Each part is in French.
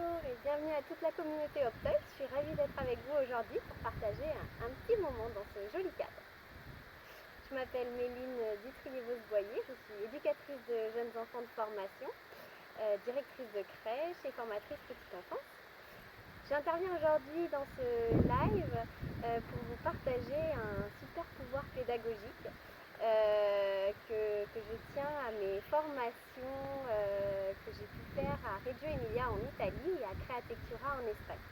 Bonjour et bienvenue à toute la communauté Optoy. Je suis ravie d'être avec vous aujourd'hui pour partager un petit moment dans ce joli cadre. Je m'appelle Méline Dutrier-Vosboyer, je suis éducatrice de jeunes enfants de formation, directrice de crèche et formatrice petite enfance. J'interviens aujourd'hui dans ce live pour vous partager un super pouvoir pédagogique que je tiens à mes formations que j'ai pu faire à Reggio Emilia en Italie et à Createctura en Espagne.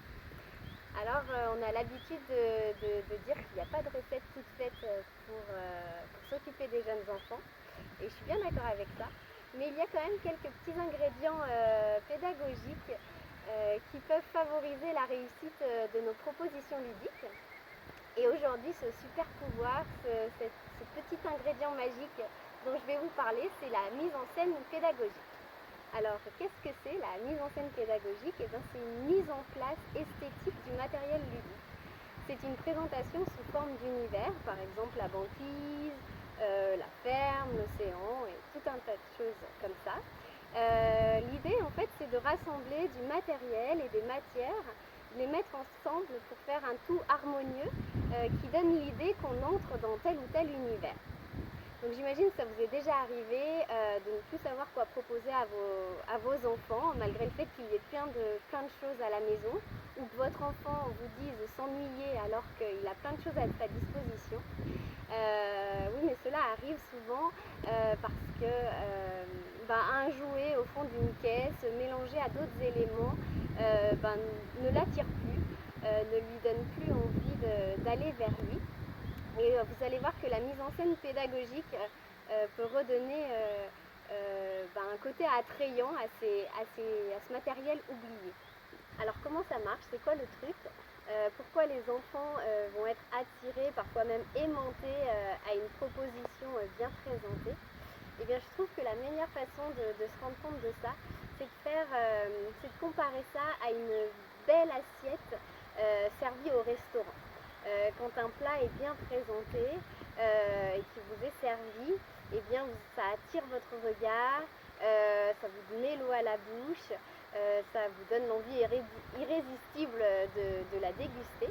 Alors on a l'habitude de dire qu'il n'y a pas de recette toute faite pour s'occuper des jeunes enfants, et je suis bien d'accord avec ça, mais il y a quand même quelques petits ingrédients pédagogiques qui peuvent favoriser la réussite de nos propositions ludiques. Et aujourd'hui, ce super pouvoir, ce petit ingrédient magique dont je vais vous parler, c'est la mise en scène pédagogique. Alors, qu'est-ce que c'est la mise en scène pédagogique? Eh bien, c'est une mise en place esthétique du matériel ludique. C'est une présentation sous forme d'univers, par exemple la banquise, la ferme, l'océan et tout un tas de choses comme ça. L'idée, en fait, c'est de rassembler du matériel et des matières, de les mettre ensemble pour faire un tout harmonieux qui donne l'idée qu'on entre dans tel ou tel univers. Donc j'imagine que ça vous est déjà arrivé de ne plus savoir quoi proposer à vos enfants, malgré le fait qu'il y ait plein de choses à la maison, ou que votre enfant vous dise s'ennuyer alors qu'il a plein de choses à sa disposition. Oui, mais cela arrive souvent parce que un jouet au fond d'une caisse, mélangé à d'autres éléments, ne l'attire plus, ne lui donne plus envie d'aller vers lui. Et vous allez voir que la mise en scène pédagogique peut redonner un côté attrayant à ce matériel oublié. Alors comment ça marche? C'est quoi le truc? Pourquoi les enfants vont être attirés, parfois même aimantés à une proposition bien présentée? Eh bien, je trouve que la meilleure façon de se rendre compte de ça, c'est de comparer ça à une belle assiette servie au restaurant. Quand un plat est bien présenté et qui vous est servi, eh bien ça attire votre regard, ça vous met l'eau à la bouche, ça vous donne l'envie irrésistible de la déguster.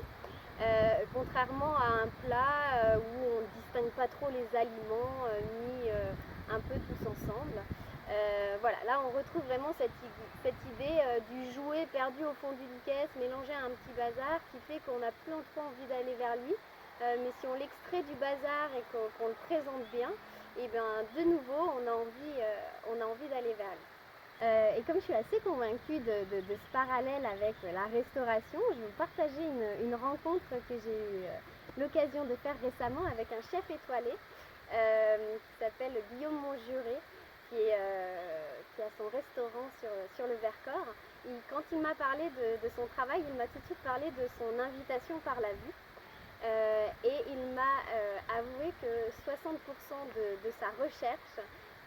Contrairement à un plat où on ne distingue pas trop les aliments mis un peu tous ensemble. Voilà, là on retrouve vraiment cette idée du jouet perdu au fond d'une caisse, mélangé à un petit bazar, qui fait qu'on n'a plus trop envie d'aller vers lui. Mais si on l'extrait du bazar et qu'on le présente bien, et bien de nouveau on a envie d'aller vers lui. Et comme je suis assez convaincue de ce parallèle avec la restauration, je vais vous partager une rencontre que j'ai eu l'occasion de faire récemment avec un chef étoilé qui s'appelle Guillaume Montjuré, qui a son restaurant sur le Vercors. Et quand il m'a parlé de son travail, il m'a tout de suite parlé de son invitation par la vue. Et il m'a avoué que 60% de sa recherche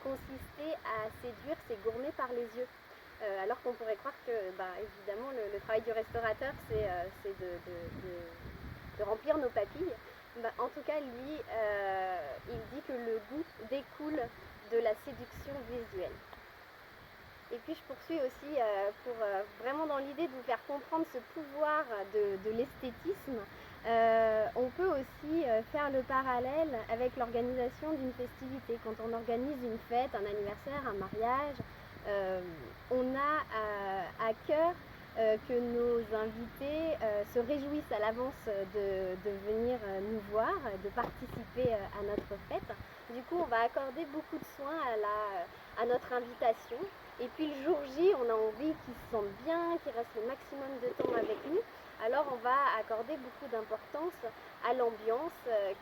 consistait à séduire ses gourmets par les yeux. Alors qu'on pourrait croire que, évidemment, le travail du restaurateur, c'est de remplir nos papilles. En tout cas, lui, il dit que le goût découle de la séduction visuelle. Et puis je poursuis aussi pour vraiment dans l'idée de vous faire comprendre ce pouvoir de l'esthétisme. On peut aussi faire le parallèle avec l'organisation d'une festivité. Quand on organise une fête, un anniversaire, un mariage, on a à cœur que nos invités se réjouissent à l'avance de venir nous voir, de participer à notre fête. Du coup, on va accorder beaucoup de soin à notre invitation. Et puis le jour J, on a envie qu'ils se sentent bien, qu'ils restent le maximum de temps avec nous. Alors on va accorder beaucoup d'importance à l'ambiance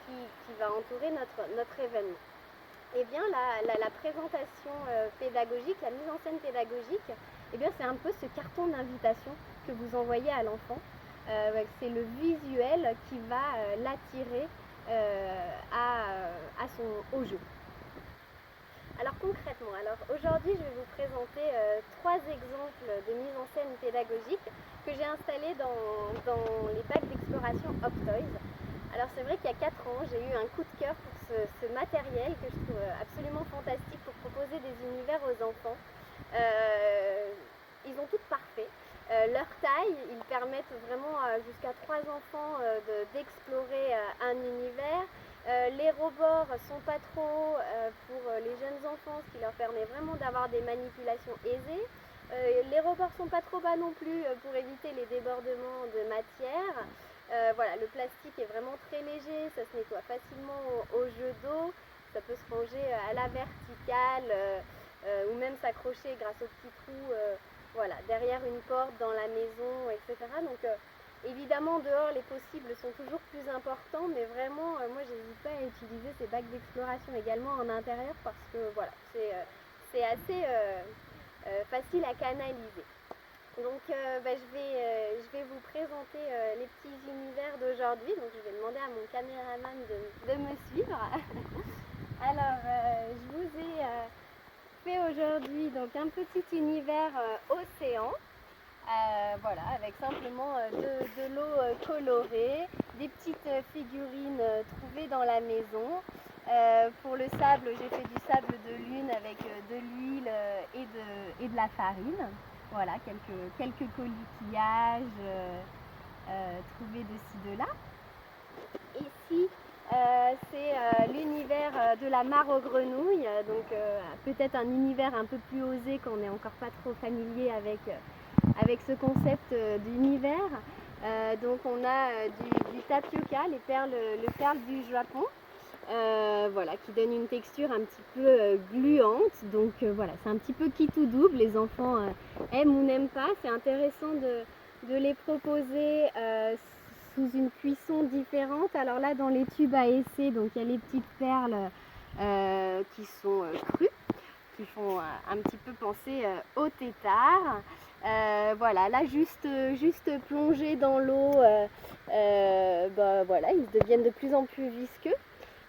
qui va entourer notre événement. Eh bien la présentation pédagogique, la mise en scène pédagogique, eh bien c'est un peu ce carton d'invitation que vous envoyez à l'enfant. C'est le visuel qui va l'attirer au jeu. Alors concrètement, aujourd'hui je vais vous présenter 3 exemples de mise en scène pédagogique que j'ai installés dans les packs d'exploration Optoys. Alors c'est vrai qu'il y a 4 ans, j'ai eu un coup de cœur pour ce matériel que je trouve absolument fantastique pour proposer des univers aux enfants. Ils ont toutes parfait. leur taille, ils permettent vraiment jusqu'à 3 enfants d'explorer un univers. Les rebords sont pas trop pour les jeunes enfants, ce qui leur permet vraiment d'avoir des manipulations aisées. Les rebords sont pas trop bas non plus pour éviter les débordements de matière. Voilà, le plastique est vraiment très léger, ça se nettoie facilement au jet d'eau, ça peut se ranger à la verticale ou même s'accrocher grâce aux petits trous voilà, derrière une porte dans la maison, etc. Donc évidemment dehors les possibles sont toujours plus importants, mais vraiment moi j'hésite pas à utiliser ces bacs d'exploration également en intérieur parce que voilà, c'est assez facile à canaliser. Donc je vais vous présenter les petits univers d'aujourd'hui. Donc je vais demander à mon caméraman de me suivre. Alors je vous ai fait aujourd'hui donc un petit univers océan. Voilà, avec simplement de l'eau colorée, des petites figurines trouvées dans la maison. Pour le sable, j'ai fait du sable de lune avec de l'huile et de la farine. Voilà, quelques coquillages trouvés de ci, de là. Ici, c'est l'univers de la mare aux grenouilles, donc peut-être un univers un peu plus osé qu'on n'est encore pas trop familier avec ce concept d'univers. Donc on a du tapioca, le perle du Japon, voilà, qui donne une texture un petit peu gluante. Donc voilà, c'est un petit peu qui tout double, les enfants aiment ou n'aiment pas. C'est intéressant de les proposer sous une cuisson différente. Alors là, dans les tubes à essai, donc il y a les petites perles qui sont crues, qui font un petit peu penser au tétard. Voilà, là juste plongés dans l'eau, voilà, ils deviennent de plus en plus visqueux.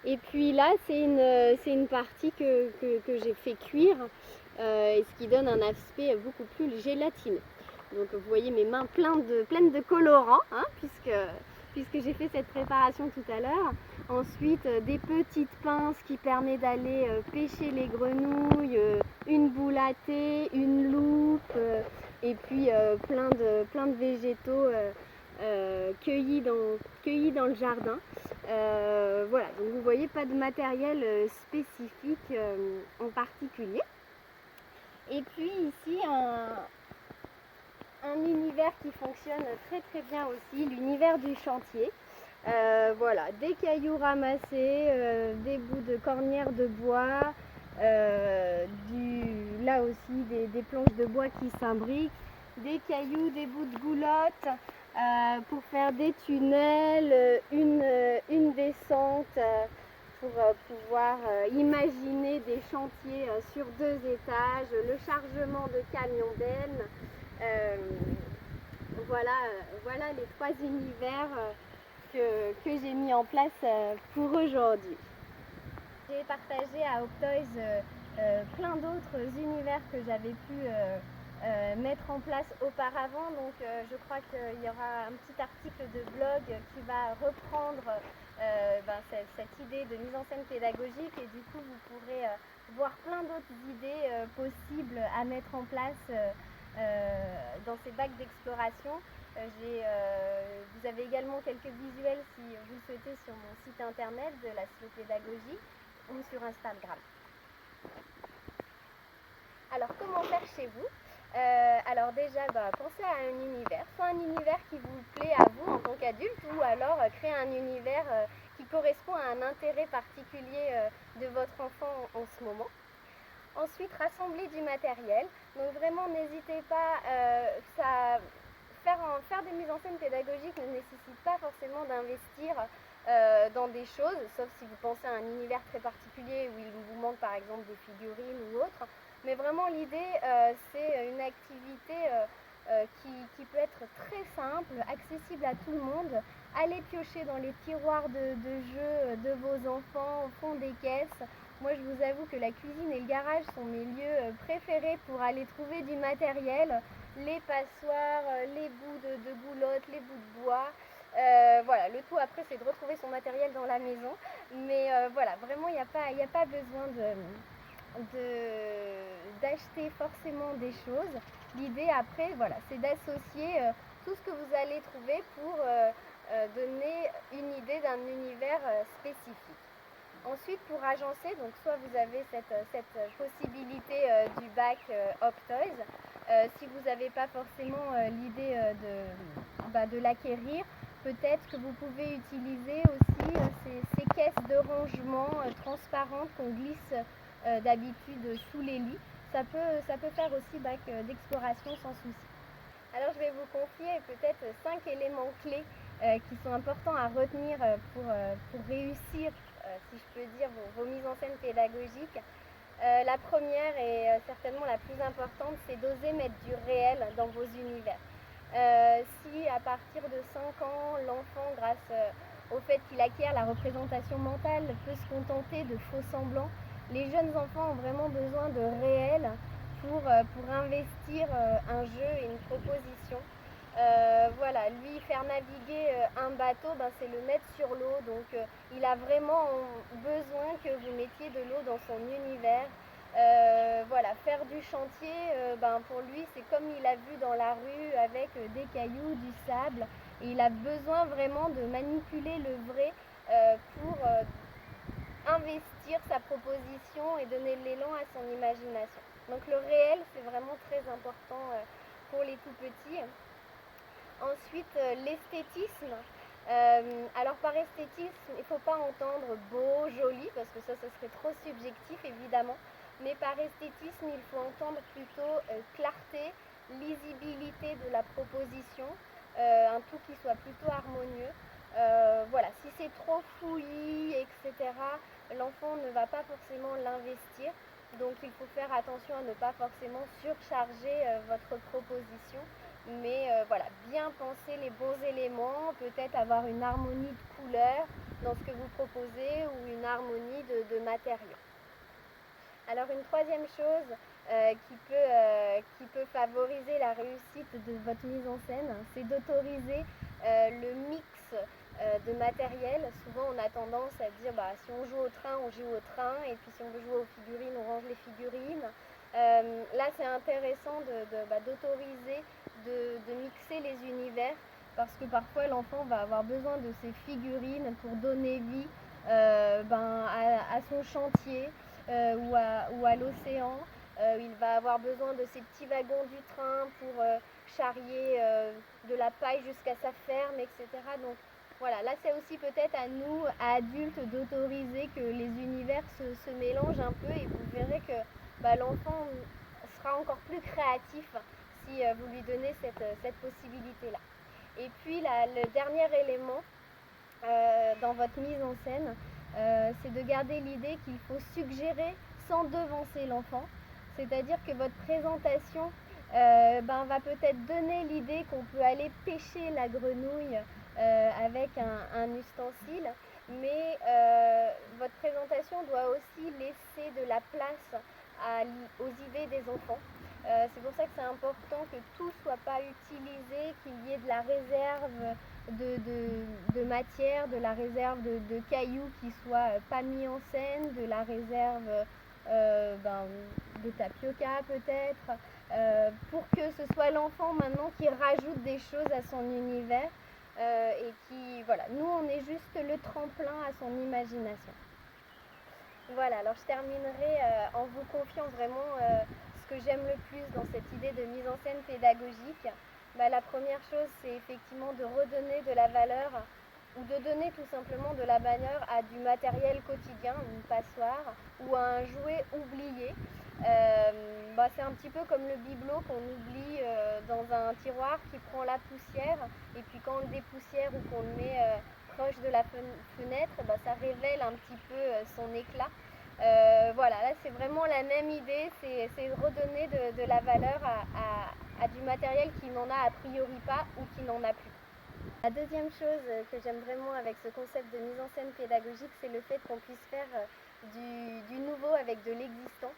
Et puis là, c'est une partie que j'ai fait cuire, et ce qui donne un aspect beaucoup plus gélatineux. Donc vous voyez mes mains pleines de colorants, hein, puisque j'ai fait cette préparation tout à l'heure. Ensuite, des petites pinces qui permettent d'aller pêcher les grenouilles, une boule à thé, une loupe, et puis plein de végétaux cueillis dans le jardin. Voilà, donc vous voyez, pas de matériel spécifique en particulier. Et puis ici, un univers qui fonctionne très très bien aussi, l'univers du chantier. Voilà, des cailloux ramassés, des bouts de cornières de bois, là aussi des planches de bois qui s'imbriquent, des cailloux, des bouts de goulotte pour faire des tunnels, une descente pour pouvoir imaginer des chantiers sur 2 étages, le chargement de camions bennes. Voilà les 3 univers que j'ai mis en place pour aujourd'hui. J'ai partagé à Optoys plein d'autres univers que j'avais pu mettre en place auparavant. Donc je crois qu'il y aura un petit article de blog qui va reprendre cette idée de mise en scène pédagogique, et du coup vous pourrez voir plein d'autres idées possibles à mettre en place dans ces bacs d'exploration. Vous avez également quelques visuels si vous le souhaitez sur mon site internet de la Pédagogie ou sur Instagram. Alors comment faire chez vous? Alors déjà, pensez à un univers, soit un univers qui vous plaît à vous en tant qu'adulte, ou alors créer un univers qui correspond à un intérêt particulier de votre enfant en ce moment. Ensuite, rassembler du matériel. Donc vraiment, n'hésitez pas, faire des mises en scène pédagogiques ne nécessite pas forcément d'investir dans des choses, sauf si vous pensez à un univers très particulier où il vous manque par exemple des figurines ou autre. Mais vraiment l'idée, c'est une activité qui peut être très simple, accessible à tout le monde. Allez piocher dans les tiroirs de jeux de vos enfants, au fond des caisses. Moi, je vous avoue que la cuisine et le garage sont mes lieux préférés pour aller trouver du matériel. Les passoires, les bouts de goulotte, les bouts de bois. Voilà, le tout après, c'est de retrouver son matériel dans la maison. Mais voilà, vraiment, il n'y a pas besoin d'acheter forcément des choses. L'idée après, voilà, c'est d'associer tout ce que vous allez trouver pour donner une idée d'un univers spécifique. Ensuite, pour agencer, donc soit vous avez cette possibilité du bac Optoys. Si vous n'avez pas forcément l'idée de l'acquérir, peut-être que vous pouvez utiliser aussi ces caisses de rangement transparentes qu'on glisse d'habitude sous les lits. Ça peut faire aussi bac d'exploration sans souci. Alors je vais vous confier peut-être 5 éléments clés qui sont importants à retenir pour réussir, si je peux dire, vos mises en scène pédagogiques. La première et certainement la plus importante, c'est d'oser mettre du réel dans vos univers. Si à partir de 5 ans, l'enfant, grâce au fait qu'il acquiert la représentation mentale, peut se contenter de faux semblants, les jeunes enfants ont vraiment besoin de réel pour investir un jeu et une proposition. Voilà, lui faire naviguer un bateau, c'est le mettre sur l'eau, donc il a vraiment besoin que vous mettiez de l'eau dans son univers. Voilà, faire du chantier, pour lui c'est comme il a vu dans la rue avec des cailloux, du sable, et il a besoin vraiment de manipuler le vrai pour investir sa proposition et donner de l'élan à son imagination. Donc le réel, c'est vraiment très important pour les tout petits. Ensuite, l'esthétisme. Alors par esthétisme, il ne faut pas entendre beau, joli, parce que ça serait trop subjectif évidemment. Mais par esthétisme, il faut entendre plutôt clarté, lisibilité de la proposition, un tout qui soit plutôt harmonieux. Voilà, si c'est trop fouillis, etc., l'enfant ne va pas forcément l'investir. Donc il faut faire attention à ne pas forcément surcharger votre proposition, mais voilà, bien penser les bons éléments, peut-être avoir une harmonie de couleurs dans ce que vous proposez ou une harmonie de matériaux. Alors une troisième chose qui peut favoriser la réussite de votre mise en scène, c'est d'autoriser le mix de matériel. Souvent on a tendance à dire si on joue au train, on joue au train, et puis si on veut jouer aux figurines, on range les figurines. Là c'est intéressant d'autoriser, de mixer les univers, parce que parfois l'enfant va avoir besoin de ces figurines pour donner vie à son chantier. Ou à l'océan. Il va avoir besoin de ces petits wagons du train pour charrier de la paille jusqu'à sa ferme, etc. Donc voilà, là c'est aussi peut-être à nous, à adultes, d'autoriser que les univers se mélangent un peu, et vous verrez que l'enfant sera encore plus créatif si vous lui donnez cette possibilité-là. Et puis le dernier élément dans votre mise en scène, c'est de garder l'idée qu'il faut suggérer sans devancer l'enfant. C'est-à-dire que votre présentation va peut-être donner l'idée qu'on peut aller pêcher la grenouille avec un ustensile, mais votre présentation doit aussi laisser de la place aux idées des enfants. C'est pour ça que c'est important que tout ne soit pas utilisé, qu'il y ait de la réserve de matière, de la réserve de cailloux qui ne soient pas mis en scène, de la réserve de tapioca peut-être, pour que ce soit l'enfant maintenant qui rajoute des choses à son univers et qui, voilà, nous on est juste le tremplin à son imagination. Voilà, alors je terminerai en vous confiant vraiment ce que j'aime le plus dans cette idée de mise en scène pédagogique. La première chose, c'est effectivement de redonner de la valeur, ou de donner tout simplement de la valeur à du matériel quotidien, une passoire ou à un jouet oublié. C'est un petit peu comme le bibelot qu'on oublie dans un tiroir qui prend la poussière, et puis quand on le dépoussière ou qu'on le met proche de la fenêtre, ça révèle un petit peu son éclat. Voilà, là c'est vraiment la même idée, c'est redonner de la valeur à du matériel qui n'en a a priori pas ou qui n'en a plus. La deuxième chose que j'aime vraiment avec ce concept de mise en scène pédagogique, c'est le fait qu'on puisse faire du nouveau avec de l'existant.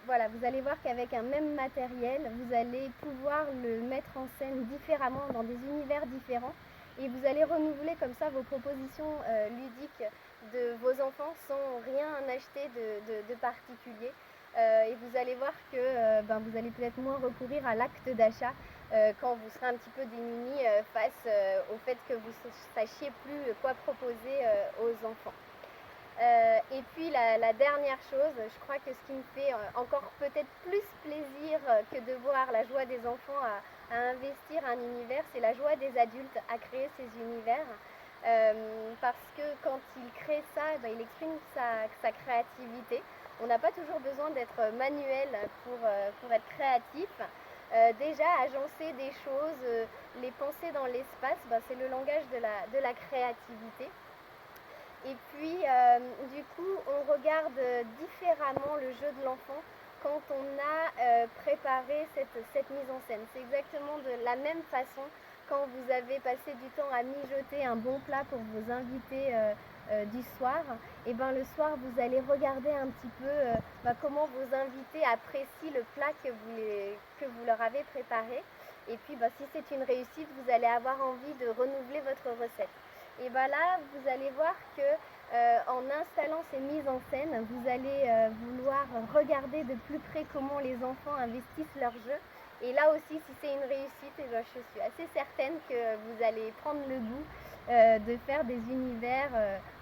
Voilà, vous allez voir qu'avec un même matériel, vous allez pouvoir le mettre en scène différemment, dans des univers différents, et vous allez renouveler comme ça vos propositions ludiques de vos enfants sans rien acheter de particulier. et vous allez voir que vous allez peut-être moins recourir à l'acte d'achat quand vous serez un petit peu démunis face au fait que vous ne sachiez plus quoi proposer aux enfants. Et puis la dernière chose, je crois que ce qui me fait encore peut-être plus plaisir que de voir la joie des enfants à investir un univers, c'est la joie des adultes à créer ces univers. Parce que quand il crée ça, il exprime sa créativité. On n'a pas toujours besoin d'être manuel pour être créatif. Déjà, agencer des choses, les penser dans l'espace, c'est le langage de la créativité. Et puis, du coup, on regarde différemment le jeu de l'enfant quand on a préparé cette mise en scène. C'est exactement de la même façon quand vous avez passé du temps à mijoter un bon plat pour vos invités du soir. Et le soir, vous allez regarder un petit peu comment vos invités apprécient le plat que vous leur avez préparé. Et puis, si c'est une réussite, vous allez avoir envie de renouveler votre recette. Et là, vous allez voir que en installant ces mises en scène, vous allez vouloir regarder de plus près comment les enfants investissent leur jeu. Et là aussi, si c'est une réussite, je suis assez certaine que vous allez prendre le goût de faire des univers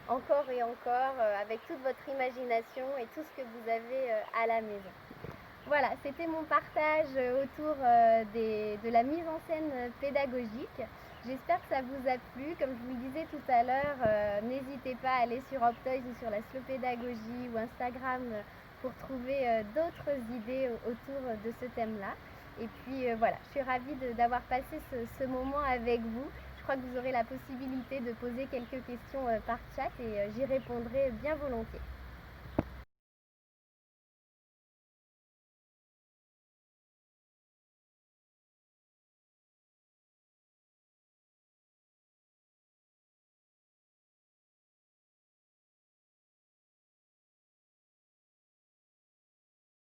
encore et encore avec toute votre imagination et tout ce que vous avez à la maison. Voilà, c'était mon partage autour de la mise en scène pédagogique. J'espère que ça vous a plu. Comme je vous le disais tout à l'heure, n'hésitez pas à aller sur Optoys ou sur la slow pédagogie ou Instagram pour trouver d'autres idées autour de ce thème-là. Et puis voilà, je suis ravie d'avoir passé ce moment avec vous. Je crois que vous aurez la possibilité de poser quelques questions par chat et j'y répondrai bien volontiers.